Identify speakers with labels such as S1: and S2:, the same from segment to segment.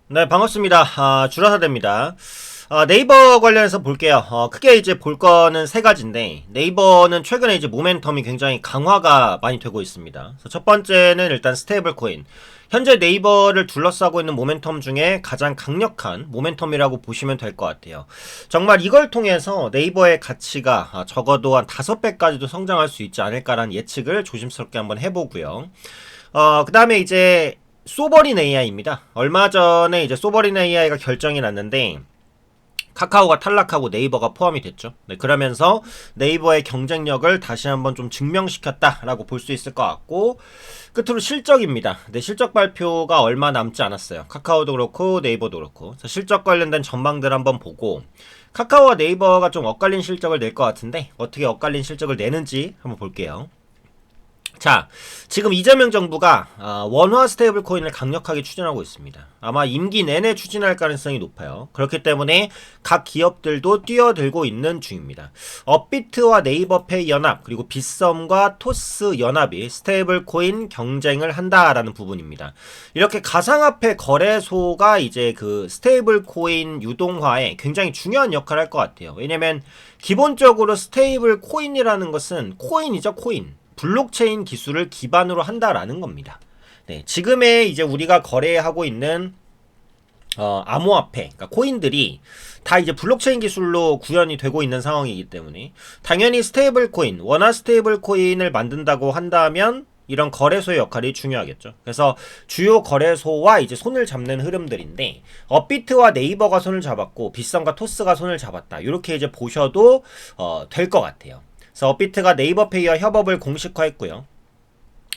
S1: 네, 반갑습니다. 주라사대입니다. 네이버 관련해서 볼게요. 크게 이제 볼 거는 세 가지인데, 네이버는 최근에 이제 모멘텀이 굉장히 강화가 많이 되고 있습니다. 그래서 첫 번째는 일단 스테이블 코인. 현재 네이버를 둘러싸고 있는 모멘텀 중에 가장 강력한 모멘텀이라고 보시면 될 것 같아요. 정말 이걸 통해서 네이버의 가치가 적어도 한 5배까지도 성장할 수 있지 않을까라는 예측을 조심스럽게 한번 해보고요. 그 다음에 이제 소버린 AI입니다. 얼마 전에 이제 소버린 AI가 결정이 났는데 카카오가 탈락하고 네이버가 포함이 됐죠. 네, 그러면서 네이버의 경쟁력을 다시 한번 좀 증명시켰다라고 볼 수 있을 것 같고, 끝으로 실적입니다. 네, 실적 발표가 얼마 남지 않았어요. 카카오도 그렇고 네이버도 그렇고. 실적 관련된 전망들 한번 보고, 카카오와 네이버가 좀 엇갈린 실적을 낼 것 같은데 어떻게 엇갈린 실적을 내는지 한번 볼게요. 자, 지금 이재명 정부가 원화 스테이블 코인을 강력하게 추진하고 있습니다. 아마 임기 내내 추진할 가능성이 높아요. 그렇기 때문에 각 기업들도 뛰어들고 있는 중입니다. 업비트와 네이버페이 연합, 그리고 빗썸과 토스 연합이 스테이블 코인 경쟁을 한다라는 부분입니다. 이렇게 가상화폐 거래소가 이제 그 스테이블 코인 유동화에 굉장히 중요한 역할을 할 것 같아요. 왜냐면 기본적으로 스테이블 코인이라는 것은 코인이죠, 코인. 블록체인 기술을 기반으로 한다라는 겁니다. 네, 지금의 이제 우리가 거래하고 있는 암호화폐, 그러니까 코인들이 다 이제 블록체인 기술로 구현이 되고 있는 상황이기 때문에 당연히 스테이블 코인, 원화 스테이블 코인을 만든다고 한다면 이런 거래소의 역할이 중요하겠죠. 그래서 주요 거래소와 이제 손을 잡는 흐름들인데 업비트와 네이버가 손을 잡았고 빗썸과 토스가 손을 잡았다. 이렇게 이제 보셔도 될 것 같아요. 그래서 업비트가 네이버페이와 협업을 공식화했고요.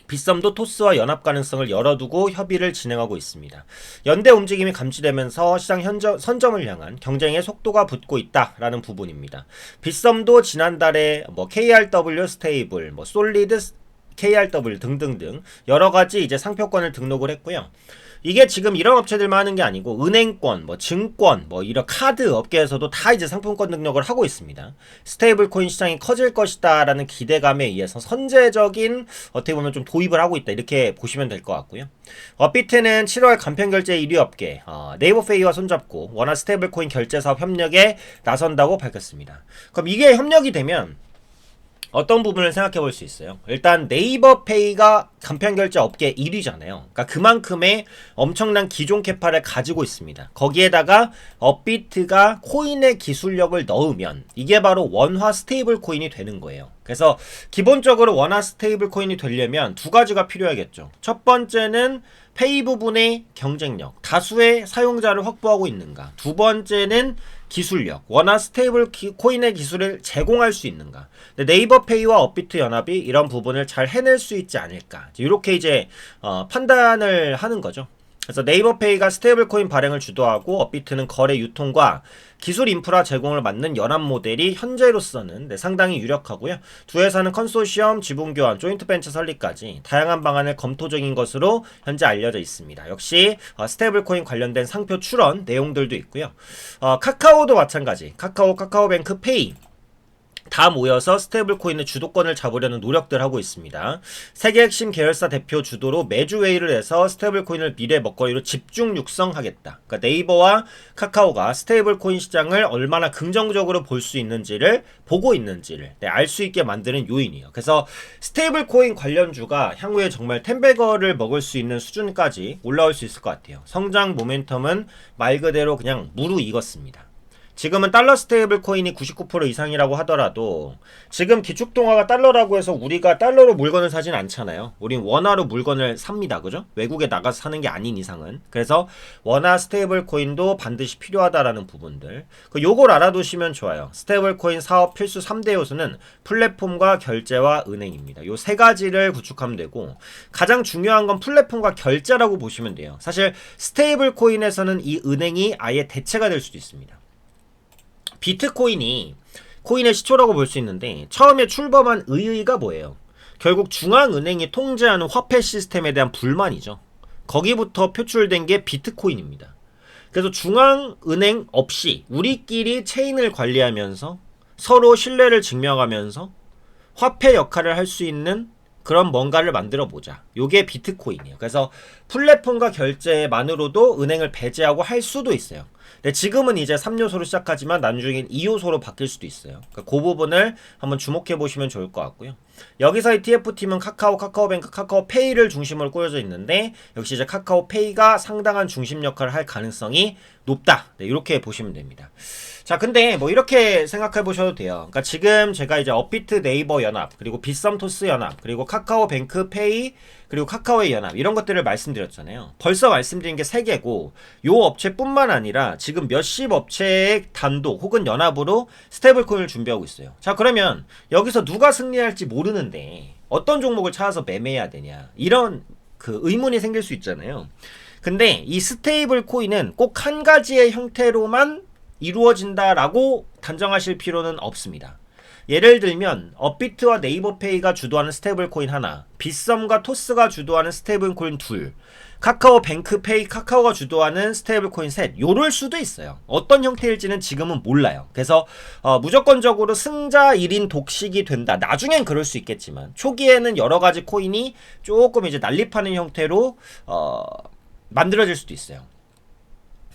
S1: 빗썸도 토스와 연합 가능성을 열어두고 협의를 진행하고 있습니다. 연대 움직임이 감지되면서 시장 선점을 향한 경쟁의 속도가 붙고 있다라는 부분입니다. 빗썸도 지난달에 KRW 스테이블, 솔리드 KRW 등등등 여러 가지 이제 상표권을 등록을 했고요. 이게 지금 이런 업체들만 하는 게 아니고 은행권, 증권, 이런 카드 업계에서도 다 이제 상품권 등록을 하고 있습니다. 스테이블 코인 시장이 커질 것이다라는 기대감에 의해서 선제적인 어떻게 보면 좀 도입을 하고 있다 이렇게 보시면 될 것 같고요. 업비트는 7월 간편결제 1위 업계 네이버페이와 손잡고 원화 스테이블 코인 결제 사업 협력에 나선다고 밝혔습니다. 그럼 이게 협력이 되면 어떤 부분을 생각해 볼 수 있어요. 일단 네이버페이가 간편결제 업계 1위잖아요. 그러니까 그만큼의 엄청난 기존 캐파를 가지고 있습니다. 거기에다가 업비트가 코인의 기술력을 넣으면 이게 바로 원화 스테이블 코인이 되는 거예요. 그래서 기본적으로 원화 스테이블 코인이 되려면 두 가지가 필요하겠죠. 첫 번째는 페이 부분의 경쟁력, 다수의 사용자를 확보하고 있는가. 두 번째는 기술력, 원화 스테이블 코인의 기술을 제공할 수 있는가. 네이버페이와 업비트 연합이 이런 부분을 잘 해낼 수 있지 않을까. 이렇게 이제 판단을 하는 거죠. 그래서 네이버페이가 스테이블 코인 발행을 주도하고 업비트는 거래 유통과 기술 인프라 제공을 맡는 연합 모델이 현재로서는 상당히 유력하고요. 두 회사는 컨소시엄, 지분 교환, 조인트 벤처 설립까지 다양한 방안을 검토 중인 것으로 현재 알려져 있습니다. 역시 스테이블 코인 관련된 상표 출원 내용들도 있고요. 카카오도 마찬가지. 카카오뱅크 페이 다 모여서 스테이블 코인의 주도권을 잡으려는 노력들 하고 있습니다. 세계 핵심 계열사 대표 주도로 매주 회의를 해서 스테이블 코인을 미래 먹거리로 집중 육성하겠다. 그러니까 네이버와 카카오가 스테이블 코인 시장을 얼마나 긍정적으로 볼 수 있는지를 보고 있는지를 알 수 있게 만드는 요인이에요. 그래서 스테이블 코인 관련주가 향후에 정말 텐베거를 먹을 수 있는 수준까지 올라올 수 있을 것 같아요. 성장 모멘텀은 말 그대로 그냥 무르익었습니다. 지금은 달러 스테이블 코인이 99% 이상이라고 하더라도 지금 기축통화가 달러라고 해서 우리가 달러로 물건을 사진 않잖아요. 우린 원화로 물건을 삽니다. 그죠? 외국에 나가서 사는 게 아닌 이상은. 그래서 원화 스테이블 코인도 반드시 필요하다라는 부분들. 요걸 알아두시면 좋아요. 스테이블 코인 사업 필수 3대 요소는 플랫폼과 결제와 은행입니다. 요 세 가지를 구축하면 되고 가장 중요한 건 플랫폼과 결제라고 보시면 돼요. 사실 스테이블 코인에서는 이 은행이 아예 대체가 될 수도 있습니다. 비트코인이 코인의 시초라고 볼 수 있는데 처음에 출범한 의의가 뭐예요? 결국 중앙은행이 통제하는 화폐 시스템에 대한 불만이죠. 거기부터 표출된 게 비트코인입니다. 그래서 중앙은행 없이 우리끼리 체인을 관리하면서 서로 신뢰를 증명하면서 화폐 역할을 할 수 있는 그런 뭔가를 만들어 보자. 요게 비트코인이에요. 그래서 플랫폼과 결제만으로도 은행을 배제하고 할 수도 있어요. 근데 지금은 이제 3요소로 시작하지만 나중엔 2요소로 바뀔 수도 있어요. 그러니까 그 부분을 한번 주목해 보시면 좋을 것 같고요. 여기서 이 TF팀은 카카오, 카카오뱅크, 카카오페이를 중심으로 꾸려져 있는데 역시 이제 카카오페이가 상당한 중심 역할을 할 가능성이 높다. 네, 이렇게 보시면 됩니다. 자, 근데 뭐 이렇게 생각해 보셔도 돼요. 그러니까 지금 제가 이제 업비트 네이버 연합, 그리고 빗썸토스 연합, 그리고 카카오뱅크 페이, 그리고 카카오의 연합 이런 것들을 말씀드렸잖아요. 벌써 말씀드린 게 3개고 요 업체뿐만 아니라 지금 몇십 업체의 단독 혹은 연합으로 스테이블코인을 준비하고 있어요. 자, 그러면 여기서 누가 승리할지 모르는데 어떤 종목을 찾아서 매매해야 되냐 이런 그 의문이 생길 수 있잖아요. 근데 이 스테이블 코인은 꼭 한 가지의 형태로만 이루어진다라고 단정하실 필요는 없습니다. 예를 들면 업비트와 네이버페이가 주도하는 스테이블 코인 하나, 빗썸과 토스가 주도하는 스테이블 코인 둘, 카카오뱅크페이, 카카오가 주도하는 스테이블 코인 셋, 요럴 수도 있어요. 어떤 형태일지는 지금은 몰라요. 그래서 무조건적으로 승자 1인 독식이 된다. 나중엔 그럴 수 있겠지만 초기에는 여러 가지 코인이 조금 이제 난립하는 형태로 만들어질 수도 있어요.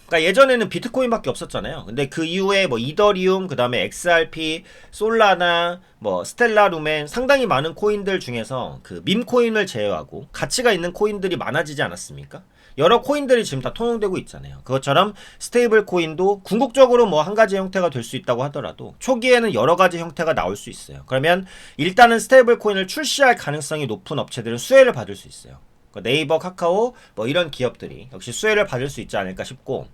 S1: 그러니까 예전에는 비트코인밖에 없었잖아요. 근데 그 이후에 뭐 이더리움, 그 다음에 XRP, 솔라나, 뭐 스텔라 루멘 상당히 많은 코인들 중에서 그 밈코인을 제외하고 가치가 있는 코인들이 많아지지 않았습니까? 여러 코인들이 지금 다 통용되고 있잖아요. 그것처럼 스테이블 코인도 궁극적으로 뭐 한 가지 형태가 될 수 있다고 하더라도 초기에는 여러 가지 형태가 나올 수 있어요. 그러면 일단은 스테이블 코인을 출시할 가능성이 높은 업체들은 수혜를 받을 수 있어요. 네이버, 카카오 뭐 이런 기업들이 역시 수혜를 받을 수 있지 않을까 싶고,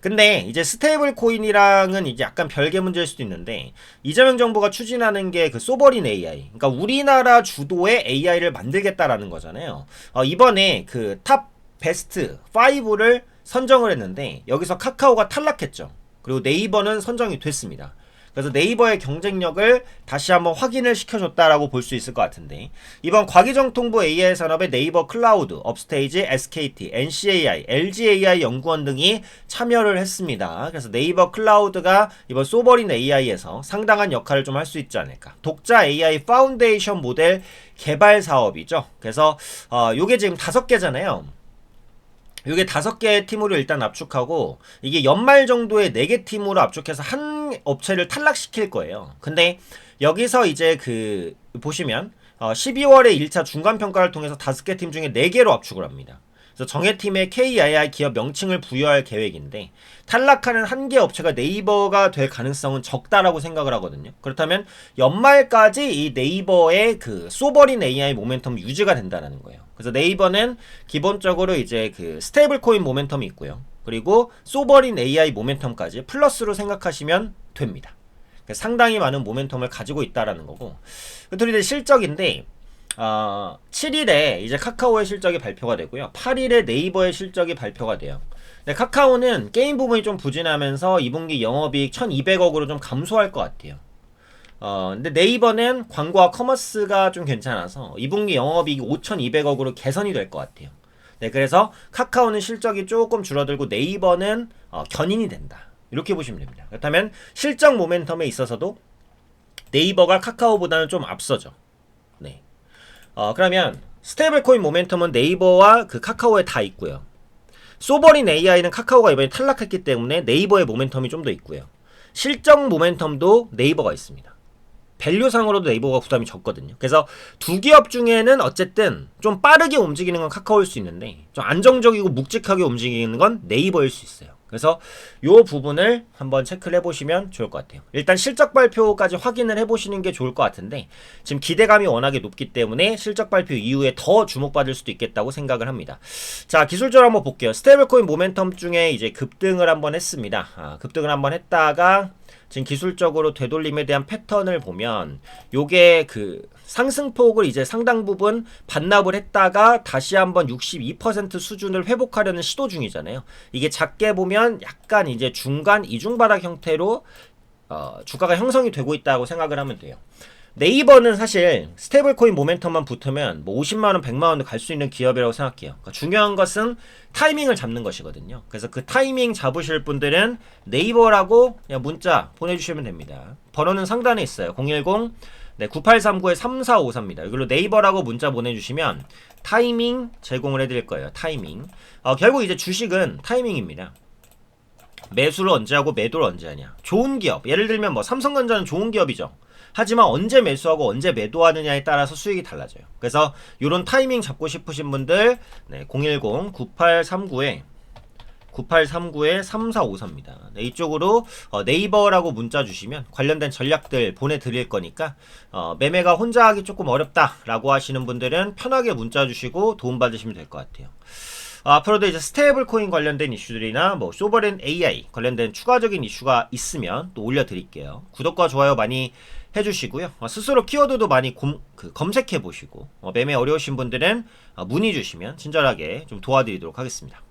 S1: 근데 이제 스테이블 코인이랑은 이제 약간 별개 문제일 수도 있는데 이재명 정부가 추진하는 게 그 소버린 AI, 그러니까 우리나라 주도의 AI를 만들겠다라는 거잖아요. 이번에 그 탑 베스트 5를 선정을 했는데 여기서 카카오가 탈락했죠. 그리고 네이버는 선정이 됐습니다. 그래서 네이버의 경쟁력을 다시 한번 확인을 시켜줬다라고 볼 수 있을 것 같은데, 이번 과기정통부 AI 산업의 네이버 클라우드, 업스테이지, SKT, NCAI, LGAI 연구원 등이 참여를 했습니다. 그래서 네이버 클라우드가 이번 소버린 AI에서 상당한 역할을 좀 할 수 있지 않을까. 독자 AI 파운데이션 모델 개발 사업이죠. 그래서 요게 지금 5개잖아요. 이게 5개의 팀으로 일단 압축하고 이게 연말 정도에 4개 팀으로 압축해서 한 업체를 탈락시킬 거예요. 근데 여기서 이제 그 보시면 12월에 1차 중간평가를 통해서 5개 팀 중에 4개로 압축을 합니다. 그래서 정해팀에 KII 기업 명칭을 부여할 계획인데 탈락하는 한 개 업체가 네이버가 될 가능성은 적다라고 생각을 하거든요. 그렇다면 연말까지 이 네이버의 그 소버린 AI 모멘텀 유지가 된다는 거예요. 그래서 네이버는 기본적으로 이제 그 스테이블 코인 모멘텀이 있고요. 그리고 소버린 AI 모멘텀까지 플러스로 생각하시면 됩니다. 상당히 많은 모멘텀을 가지고 있다라는 거고, 그리고 이제 실적인데 7일에 이제 카카오의 실적이 발표가 되고요. 8일에 네이버의 실적이 발표가 돼요. 근데 카카오는 게임 부분이 좀 부진하면서 2분기 영업이익 1200억으로 좀 감소할 것 같아요. 근데 네이버는 광고와 커머스가 좀 괜찮아서 2분기 영업이익이 5200억으로 개선이 될 것 같아요. 네, 그래서 카카오는 실적이 조금 줄어들고 네이버는 견인이 된다. 이렇게 보시면 됩니다. 그렇다면 실적 모멘텀에 있어서도 네이버가 카카오보다는 좀 앞서죠. 네. 그러면 스테이블 코인 모멘텀은 네이버와 그 카카오에 다 있고요. 소버린 AI는 카카오가 이번에 탈락했기 때문에 네이버의 모멘텀이 좀 더 있고요. 실적 모멘텀도 네이버가 있습니다. 밸류상으로도 네이버가 부담이 적거든요. 그래서 두 기업 중에는 어쨌든 좀 빠르게 움직이는 건 카카오일 수 있는데 좀 안정적이고 묵직하게 움직이는 건 네이버일 수 있어요. 그래서 요 부분을 한번 체크를 해보시면 좋을 것 같아요. 일단 실적 발표까지 확인을 해보시는 게 좋을 것 같은데 지금 기대감이 워낙에 높기 때문에 실적 발표 이후에 더 주목받을 수도 있겠다고 생각을 합니다. 자, 기술적으로 한번 볼게요. 스테이블코인 모멘텀 중에 이제 급등을 한번 했습니다. 급등을 한번 했다가 지금 기술적으로 되돌림에 대한 패턴을 보면 요게 그 상승폭을 이제 상당 부분 반납을 했다가 다시 한번 62% 수준을 회복하려는 시도 중이잖아요. 이게 작게 보면 약간 이제 중간 이중바닥 형태로 주가가 형성이 되고 있다고 생각을 하면 돼요. 네이버는 사실 스테이블코인 모멘텀만 붙으면 뭐 50만원, 100만원도 갈 수 있는 기업이라고 생각해요. 그러니까 중요한 것은 타이밍을 잡는 것이거든요. 그래서 그 타이밍 잡으실 분들은 네이버라고 그냥 문자 보내주시면 됩니다. 번호는 상단에 있어요. 010 네, 9839-3454입니다. 이걸로 네이버라고 문자 보내주시면 타이밍 제공을 해드릴 거예요. 타이밍. 결국 이제 주식은 타이밍입니다. 매수를 언제 하고 매도를 언제 하냐. 좋은 기업, 예를 들면 뭐 삼성전자는 좋은 기업이죠. 하지만 언제 매수하고 언제 매도하느냐에 따라서 수익이 달라져요. 그래서 이런 타이밍 잡고 싶으신 분들, 네, 010-9839-3454입니다. 네, 이쪽으로 네이버라고 문자 주시면 관련된 전략들 보내드릴 거니까 매매가 혼자 하기 조금 어렵다라고 하시는 분들은 편하게 문자 주시고 도움받으시면 될 것 같아요. 앞으로도 이제 스테이블 코인 관련된 이슈들이나 뭐 소버린 AI 관련된 추가적인 이슈가 있으면 또 올려드릴게요. 구독과 좋아요 많이 해주시고요. 스스로 키워드도 많이 검색해 보시고 매매 어려우신 분들은 문의 주시면 친절하게 좀 도와드리도록 하겠습니다.